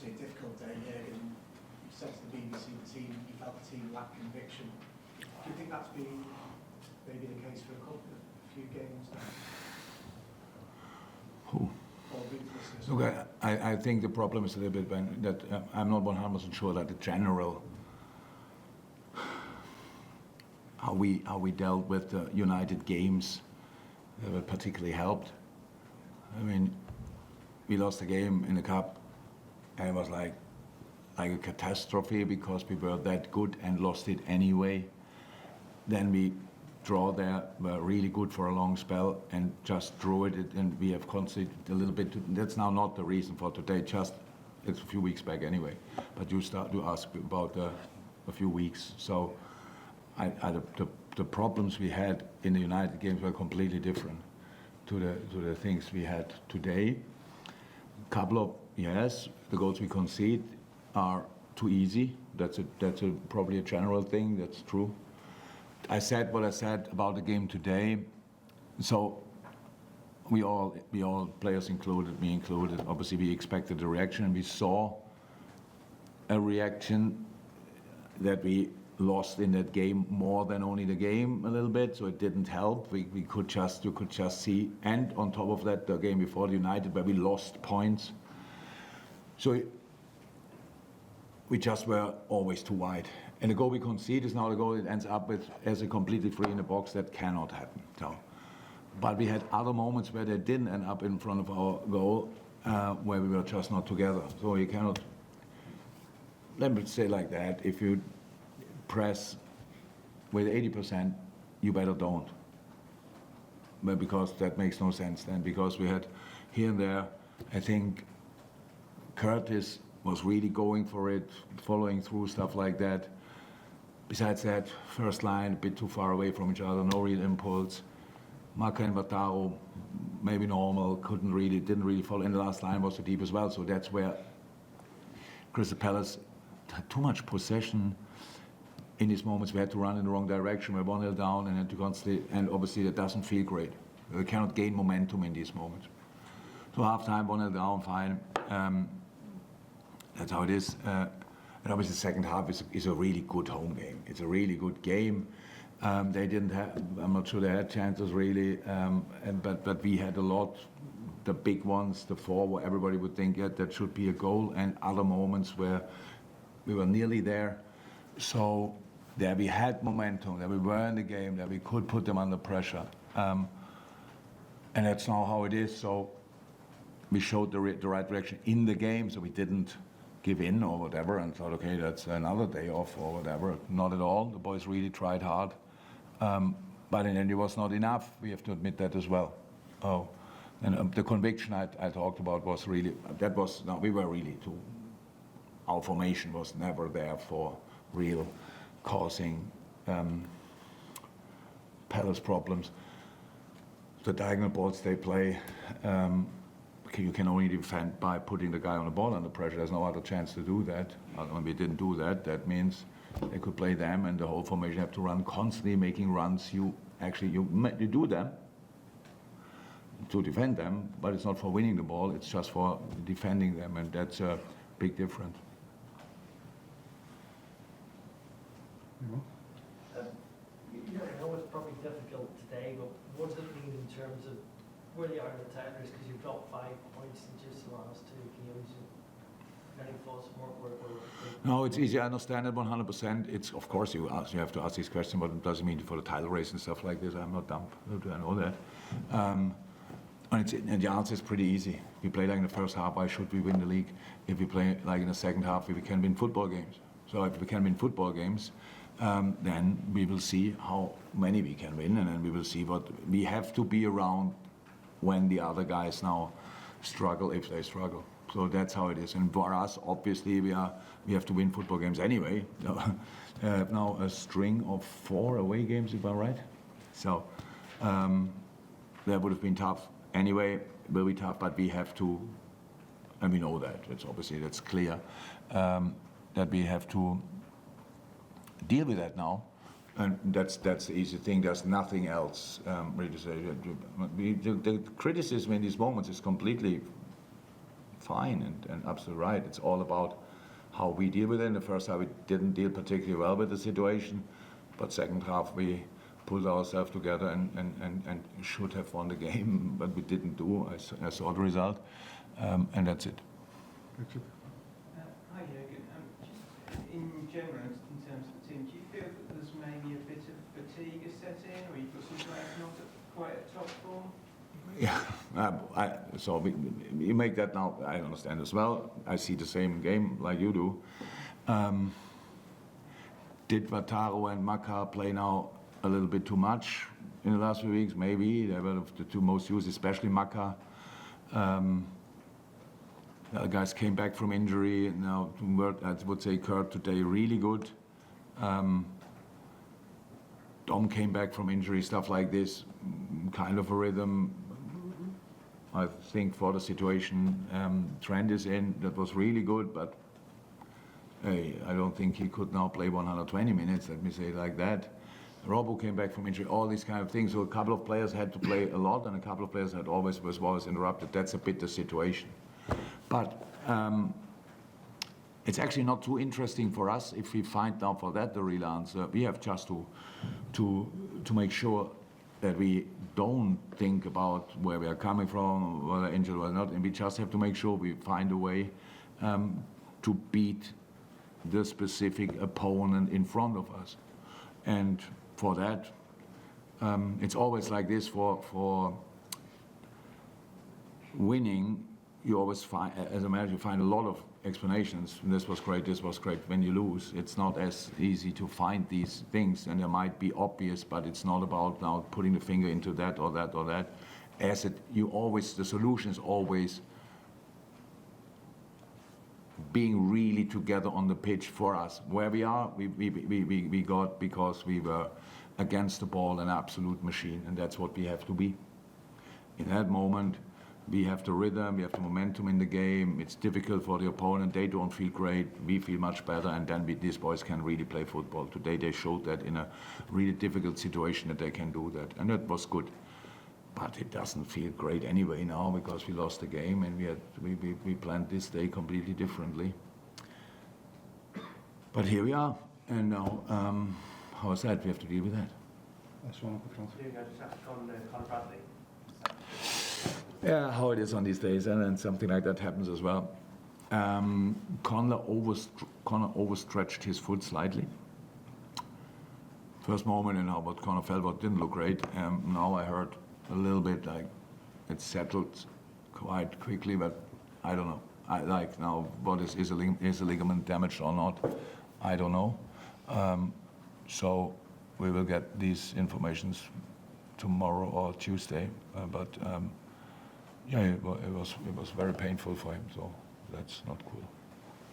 obviously a difficult day, Jürgen. You said to the BBC you felt the team lacked conviction. Do you think that's been maybe the case for a few games now? Look, I think the problem is a little bit that I'm not 100% sure that the general how we dealt with the United games were particularly helped. I mean, we lost a game in the cup, and it was like a catastrophe because we were that good and lost it anyway. Then we draw there, were really good for a long spell and just drew it, and we have conceded a little bit. That's now not the reason for today, just it's a few weeks back anyway. But you start to ask about a few weeks. So the problems we had in the United games were completely different to the things we had today. Couple of, yes, the goals we concede are too easy. That's probably a general thing, that's true. I said what I said about the game today. So we all players included, me included, obviously we expected a reaction, and we saw a reaction that we lost in that game more than only the game a little bit, so it didn't help. You could just see, and on top of that, the game before the United where we lost points. So we just were always too wide. And the goal we concede is now the goal it ends up with as a completely free in the box. That cannot happen. So, but we had other moments where they didn't end up in front of our goal, where we were just not together. So you cannot, let me say like that, if you press with 80%, you better don't. But because that makes no sense then, because we had here and there, I think Curtis was really going for it, following through stuff like that. Besides that, first line, a bit too far away from each other, no real impulse. Maka and Vataro, maybe normal, didn't really follow. And the last line was too deep as well, so that's where Crystal Palace had too much possession. In these moments, we had to run in the wrong direction. We're 1-0 down and had to constantly, and obviously that doesn't feel great. We cannot gain momentum in these moments. So half-time, 1-0 down, fine. That's how it is. And obviously the second half is a really good home game. It's a really good game. They didn't have, I'm not sure they had chances really, but we had a lot, the big ones, the four where everybody would think, yeah, that should be a goal, and other moments where we were nearly there. So there we had momentum, that we were in the game, that we could put them under pressure. And that's now how it is. So we showed the right direction in the game, so we didn't give in or whatever and thought, okay, that's another day off or whatever. Not at all. The boys really tried hard. But in the end, it was not enough. We have to admit that as well. Oh, and the conviction I talked about was really, we were really our formation was never there for real causing Palace problems. The diagonal balls they play, you can only defend by putting the guy on the ball under pressure. There's no other chance to do that. When we didn't do that, that means they could play them, and the whole formation have to run constantly, making runs. You do them to defend them, but it's not for winning the ball. It's just for defending them, and that's a big difference. I know it's probably difficult today, but what does it mean in terms of where they are in the table? Because you've dropped 5 points in just the last two. Can you any thoughts more? No, it's easy. I understand it 100%. It's of course you have to ask this question, but it doesn't mean for the title race and stuff like this. I'm not dumb. I know that. And the answer is pretty easy. We play like in the first half, why should we win the league? If we play like in the second half, we can win football games. So if we can win football games, then we will see how many we can win, and then we will see what we have to be around when the other guys now struggle, if they struggle. So that's how it is. And for us, obviously, we have to win football games anyway. Now a string of 4 away games, if I'm right. So that would have been tough anyway. It will be tough, but we have to, and we know that. That's clear. That we have to deal with that now. And that's the easy thing. There's nothing else really to say. The criticism in these moments is completely fine and absolutely right. It's all about how we deal with it. In the first half, we didn't deal particularly well with the situation, but second half we pulled ourselves together and should have won the game, but we didn't do. I saw the result, and that's it. Hi Jürgen, just in general, in terms of the team, do you feel that there's maybe a bit of fatigue is set in, or you've got some players not at quite at top form? Yeah, so we make that now. I understand as well. I see the same game like you do. Did Wataru and Maka play now a little bit too much in the last few weeks? Maybe they were the two most used, especially Maka. The other guys came back from injury. Now, I would say Kurt today really good. Dom came back from injury, stuff like this, kind of a rhythm. I think for the situation Trent is in, that was really good, but hey, I don't think he could now play 120 minutes, let me say it like that. Robbo came back from injury, all these kind of things. So a couple of players had to play a lot, and a couple of players was always interrupted. That's a bit the situation. But it's actually not too interesting for us if we find now for that the real answer. We have just to make sure that we don't think about where we are coming from, whether injured or not, and we just have to make sure we find a way to beat the specific opponent in front of us. And for that, it's always like this for winning. You always find, as a manager, you find a lot of explanations. This was great, this was great. When you lose, it's not as easy to find these things, and they might be obvious, but it's not about now putting the finger into that or that or that. As it, the solution is always being really together on the pitch for us. Where we are, we got because we were against the ball an absolute machine, and that's what we have to be. In that moment, we have the rhythm, we have the momentum in the game. It's difficult for the opponent. They don't feel great. We feel much better, and then these boys can really play football. Today they showed that in a really difficult situation that they can do that, and that was good. But it doesn't feel great anyway now because we lost the game, and we planned this day completely differently. But here we are, and now, how is that? We have to deal with that. Jürgen, I just asked on Conor Bradley. Yeah, how it is on these days, and then something like that happens as well. Conor overstretched his foot slightly. First moment, and how what Conor felt, what didn't look great. Now I heard a little bit like it settled quite quickly, but I don't know. I like now what is a ligament damaged or not? I don't know. So we will get these informations tomorrow or Tuesday. Yeah, it was very painful for him, so that's not cool.